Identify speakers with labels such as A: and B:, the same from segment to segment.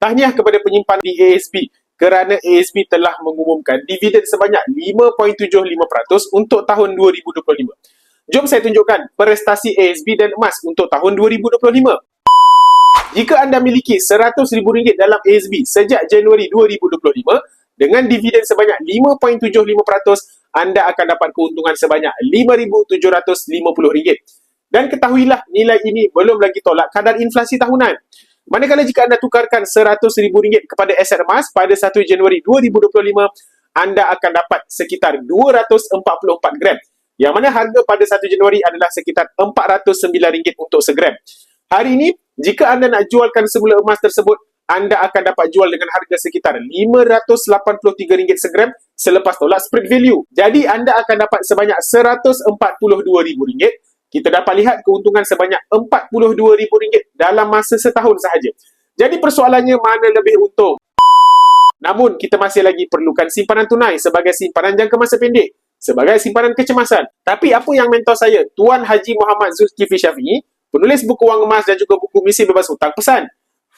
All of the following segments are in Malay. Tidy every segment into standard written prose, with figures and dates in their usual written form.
A: Tahniah kepada penyimpan di ASB kerana ASB telah mengumumkan dividen sebanyak 5.75% untuk tahun 2025. Jom saya tunjukkan prestasi ASB dan emas untuk tahun 2025. Jika anda miliki RM100,000 dalam ASB sejak Januari 2025 dengan dividen sebanyak 5.75%, anda akan dapat keuntungan sebanyak RM5,750. Dan ketahuilah, nilai ini belum lagi tolak kadar inflasi tahunan. Manakala jika anda tukarkan RM100,000 kepada aset emas pada 1 Januari 2025, anda akan dapat sekitar 244 gram. Yang mana harga pada 1 Januari adalah sekitar RM409 untuk segram. Hari ini, jika anda nak jualkan semula emas tersebut, anda akan dapat jual dengan harga sekitar RM583 segram selepas tolak spread value. Jadi anda akan dapat sebanyak RM142,000. Kita dapat lihat keuntungan sebanyak RM42,000 dalam masa setahun sahaja. Jadi persoalannya mana lebih untung? Namun kita masih lagi perlukan simpanan tunai sebagai simpanan jangka masa pendek, sebagai simpanan kecemasan. Tapi apa yang mentor saya, Tuan Haji Muhammad Zulkifli Syafiee, penulis buku Wang Emas dan juga buku Misi Bebas Hutang, pesan,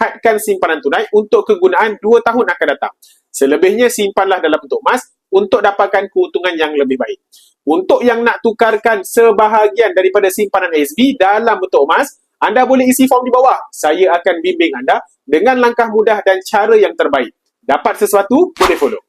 A: hadkan simpanan tunai untuk kegunaan 2 tahun akan datang. Selebihnya simpanlah dalam bentuk emas untuk dapatkan keuntungan yang lebih baik. Untuk yang nak tukarkan sebahagian daripada simpanan ASB dalam bentuk emas, anda boleh isi form di bawah. Saya akan bimbing anda dengan langkah mudah dan cara yang terbaik. Dapat sesuatu, boleh follow.